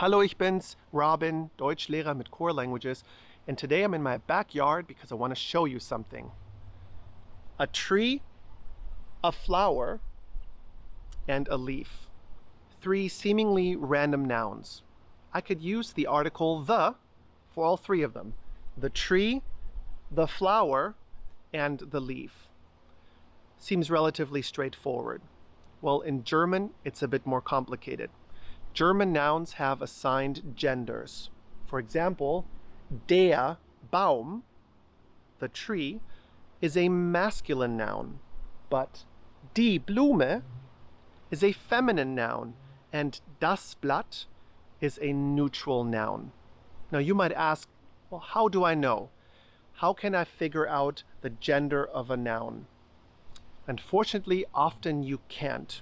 Hallo, ich bin's, Robin, Deutschlehrer mit Core Languages, and today I'm in my backyard because I want to show you something. A tree, a flower, and a leaf. Three seemingly random nouns. I could use the article the for all three of them. The tree, the flower, and the leaf. Seems relatively straightforward. Well, in German, it's a bit more complicated. German nouns have assigned genders. For example, der Baum, the tree, is a masculine noun, but die Blume is a feminine noun, and das Blatt is a neutral noun. Now you might ask, well, how do I know? How can I figure out the gender of a noun? Unfortunately, often you can't.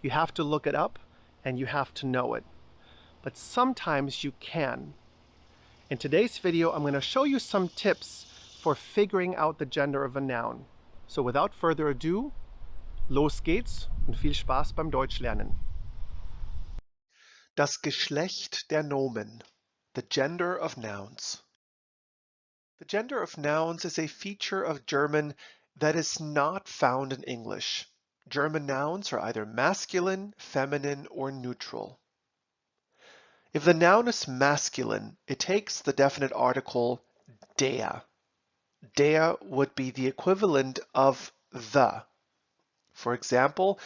You have to look it up and you have to know it. But sometimes you can. In today's video, I'm going to show you some tips for figuring out the gender of a noun. So without further ado, los geht's und viel Spaß beim Deutschlernen. Das Geschlecht der Nomen, the gender of nouns. The gender of nouns is a feature of German that is not found in English. German nouns are either masculine, feminine, or neutral. If the noun is masculine, it takes the definite article der. Der would be the equivalent of the. For example,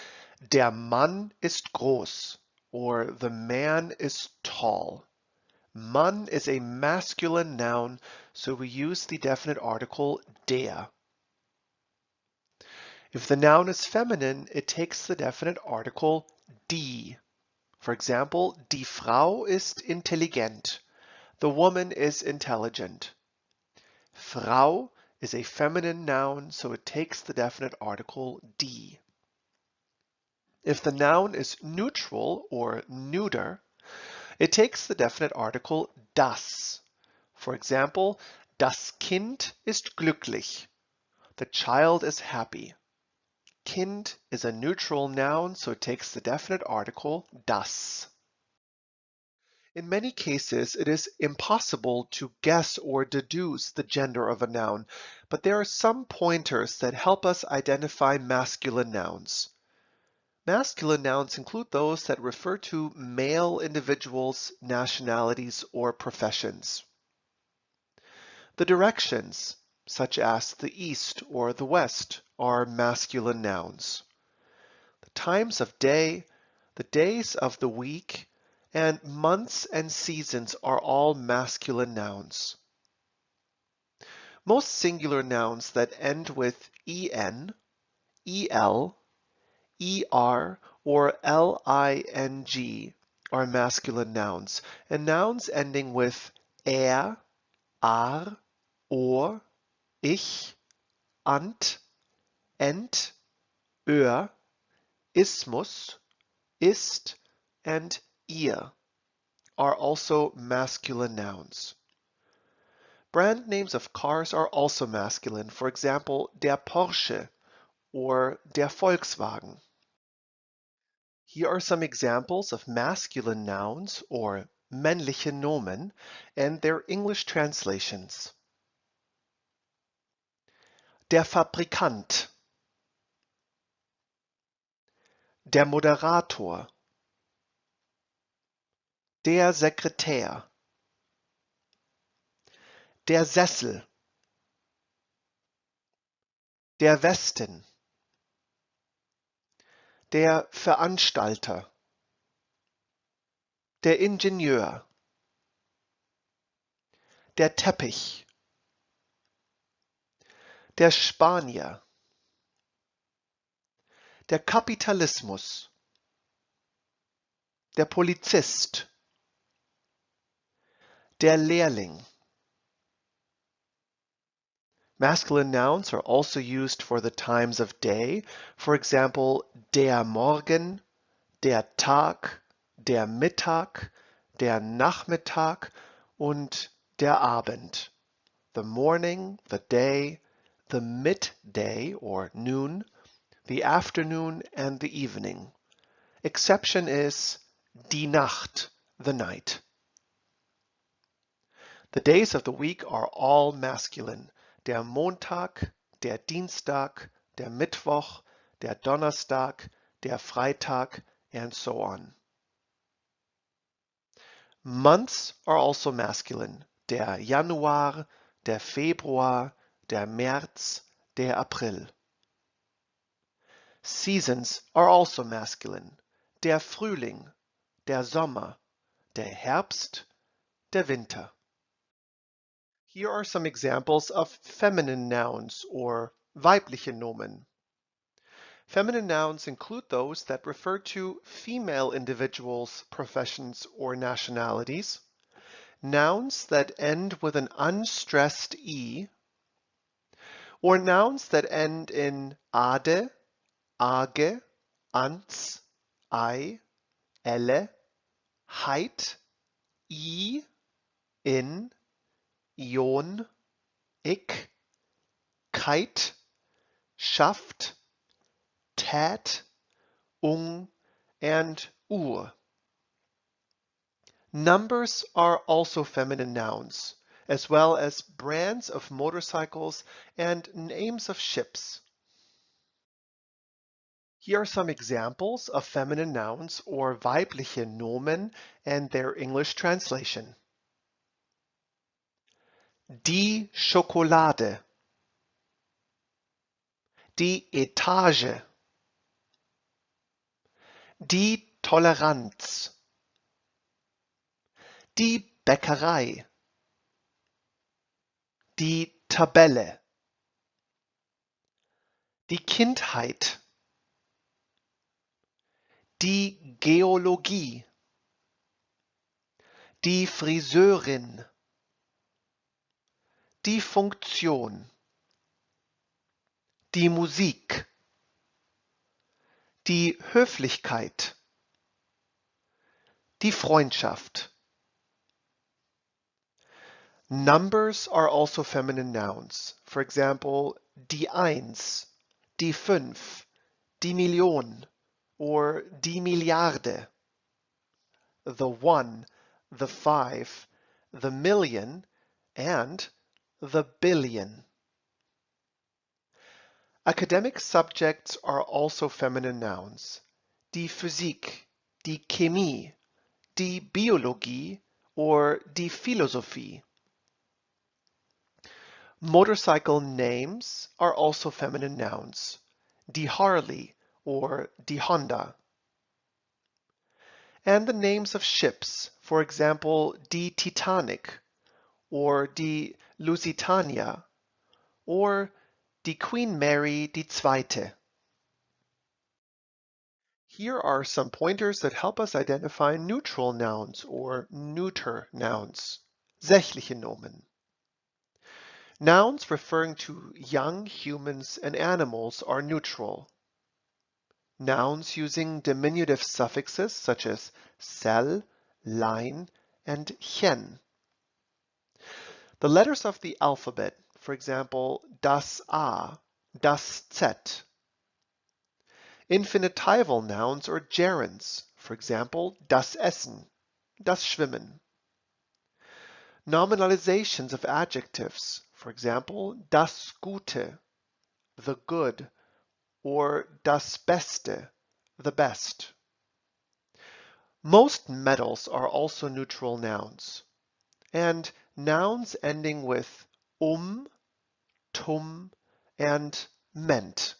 der Mann ist groß, or the man is tall. Mann is a masculine noun, so we use the definite article der. If the noun is feminine, it takes the definite article die. For example, die Frau ist intelligent. The woman is intelligent. Frau is a feminine noun, so it takes the definite article die. If the noun is neutral or neuter, it takes the definite article das. For example, das Kind ist glücklich. The child is happy. Kind is a neutral noun, so it takes the definite article das. In many cases, it is impossible to guess or deduce the gender of a noun, but there are some pointers that help us identify masculine nouns. Masculine nouns include those that refer to male individuals, nationalities, or professions. The directions, such as the east or the west, are masculine nouns. The times of day, the days of the week, and months and seasons are all masculine nouns. Most singular nouns that end with en, el, er, or ling are masculine nouns, and nouns ending with ar, or, ich, ant, ent, ismus, ist, and ihr are also masculine nouns. Brand names of cars are also masculine, for example, der Porsche or der Volkswagen. Here are some examples of masculine nouns or männliche Nomen and their English translations. Der Fabrikant, der Moderator, der Sekretär, der Sessel, der Westen, der Veranstalter, der Ingenieur, der Teppich, der Spanier, der Kapitalismus, der Polizist, der Lehrling. Masculine nouns are also used for the times of day. For example, der Morgen, der Tag, der Mittag, der Nachmittag und der Abend. The morning, the day, the midday or noon, the afternoon, and the evening. Exception is die Nacht, the night. The days of the week are all masculine. Der Montag, der Dienstag, der Mittwoch, der Donnerstag, der Freitag, and so on. Months are also masculine. Der Januar, der Februar, der März, der April. Seasons are also masculine. Der Frühling, der Sommer, der Herbst, der Winter. Here are some examples of feminine nouns or weibliche Nomen. Feminine nouns include those that refer to female individuals, professions, or nationalities. Nouns that end with an unstressed E, or nouns that end in ade, age, ans, I, elle, heit, I, in, ion, ik, kite, schafft, tät, ung, and ur. Numbers are also feminine nouns, as well as brands of motorcycles and names of ships. Here are some examples of feminine nouns or weibliche Nomen and their English translation. Die Schokolade, die Etage, die Toleranz, die Bäckerei, die Tabelle, die Kindheit, die Geologie, die Friseurin, die Funktion, die Musik, die Höflichkeit, die Freundschaft. Numbers are also feminine nouns. For example, die Eins, die Fünf, die Million, or die Milliarde. The one, the five, the million, and the billion. Academic subjects are also feminine nouns. Die Physik, die Chemie, die Biologie, or die Philosophie. Motorcycle names are also feminine nouns. Die Harley, or die Honda. And the names of ships, for example, die Titanic, or die Lusitania, or die Queen Mary II. Here are some pointers that help us identify neutral nouns or neuter nouns. Sächliche Nomen. Nouns referring to young humans and animals are neutral. Nouns using diminutive suffixes such as cell, line, and chen. The letters of the alphabet, for example, das A, das Z. Infinitival nouns or gerunds, for example, das Essen, das Schwimmen. Nominalizations of adjectives, for example, das Gute, the good, or das Beste, the best. Most metals are also neutral nouns, and nouns ending with tum, and ment.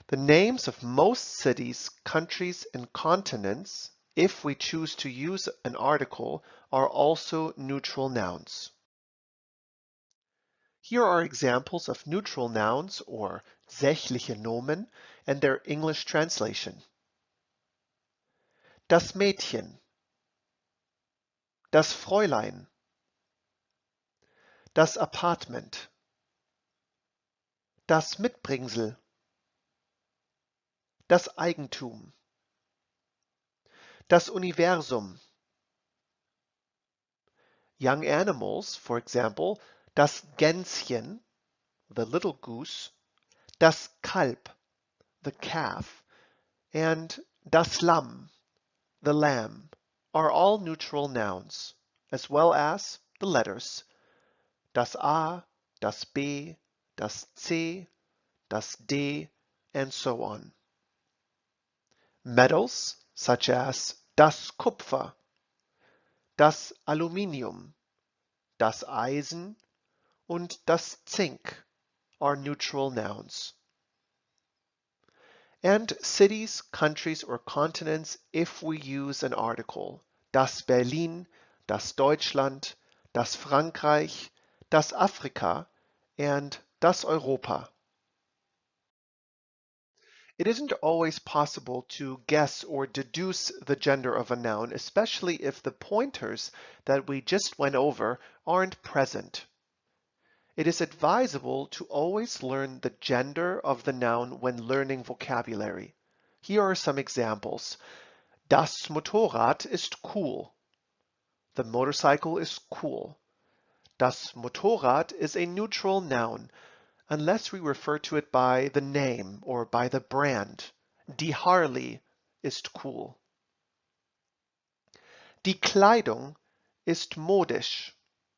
The names of most cities, countries, and continents, if we choose to use an article, are also neutral nouns. Here are examples of neutral nouns or sächliche Nomen and their English translation. Das Mädchen, das Fräulein, das Apartment, das Mitbringsel, das Eigentum, das Universum. Young animals, for example, das Gänschen, the little goose, das Kalb, the calf, and das Lamm, the lamb, are all neutral nouns, as well as the letters. Das A, das B, das C, das D, and so on. Metals such as das Kupfer, das Aluminium, das Eisen und das Zink are neutral nouns. And cities, countries, or continents if we use an article. Das Berlin, das Deutschland, das Frankreich, das Afrika, and das Europa. It isn't always possible to guess or deduce the gender of a noun, especially if the pointers that we just went over aren't present. It is advisable to always learn the gender of the noun when learning vocabulary. Here are some examples. Das Motorrad ist cool. The motorcycle is cool. Das Motorrad is a neutral noun unless we refer to it by the name or by the brand. Die Harley ist cool. Die Kleidung ist modisch.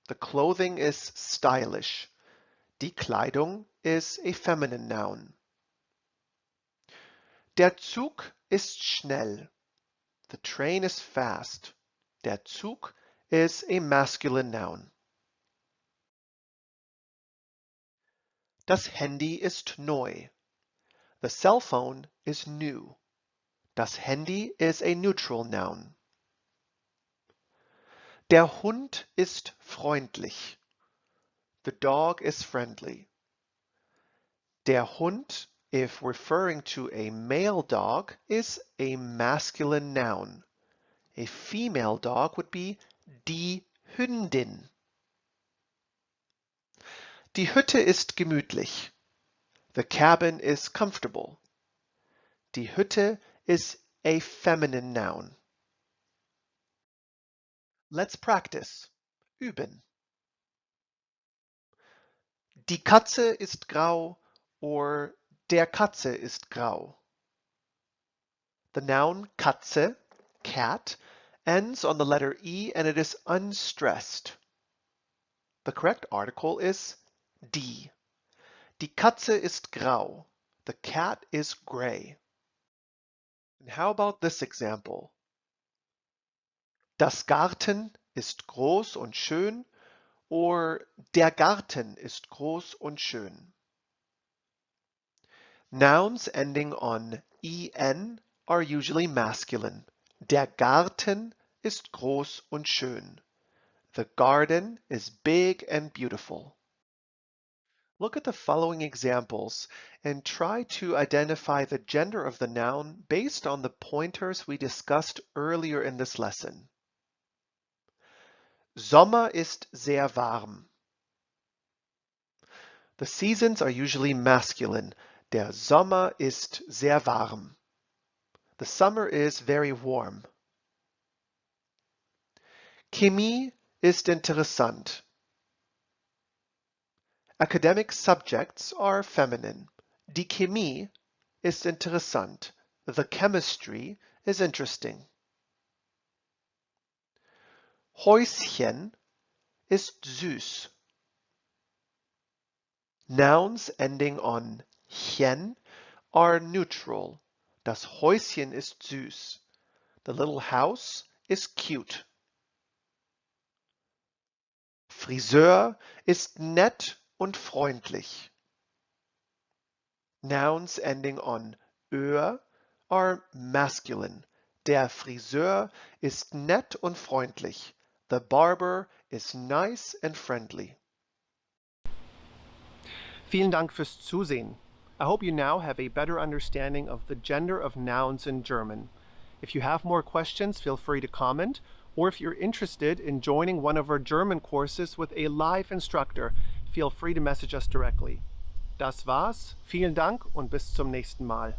The clothing is stylish. Die Kleidung is a feminine noun. Der Zug ist schnell. The train is fast. Der Zug is a masculine noun. Das Handy ist neu. The cell phone is new. Das Handy is a neutral noun. Der Hund ist freundlich. The dog is friendly. Der Hund, if referring to a male dog, is a masculine noun. A female dog would be die Hündin. Die Hütte ist gemütlich. The cabin is comfortable. Die Hütte is a feminine noun. Let's practice. Üben. Die Katze ist grau or der Katze ist grau. The noun Katze, cat, ends on the letter E and it is unstressed. The correct article is die. Die Katze ist grau. The cat is gray. And how about this example? Das Garten ist groß und schön or der Garten ist groß und schön. Nouns ending on en are usually masculine. Der Garten ist groß und schön. The garden is big and beautiful. Look at the following examples and try to identify the gender of the noun based on the pointers we discussed earlier in this lesson. Sommer ist sehr warm. The seasons are usually masculine. Der Sommer ist sehr warm. The summer is very warm. Chemie ist interessant. Academic subjects are feminine. Die Chemie ist interessant. The chemistry is interesting. Häuschen ist süß. Nouns ending on chen are neutral. Das Häuschen ist süß. The little house is cute. Friseur ist nett und freundlich. Nouns ending on öhr are masculine. Der Friseur ist nett und freundlich. The barber is nice and friendly. Vielen Dank fürs Zusehen. I hope you now have a better understanding of the gender of nouns in German. If you have more questions, feel free to comment, or if you're interested in joining one of our German courses with a live instructor, feel free to message us directly. Das war's, vielen Dank und bis zum nächsten Mal.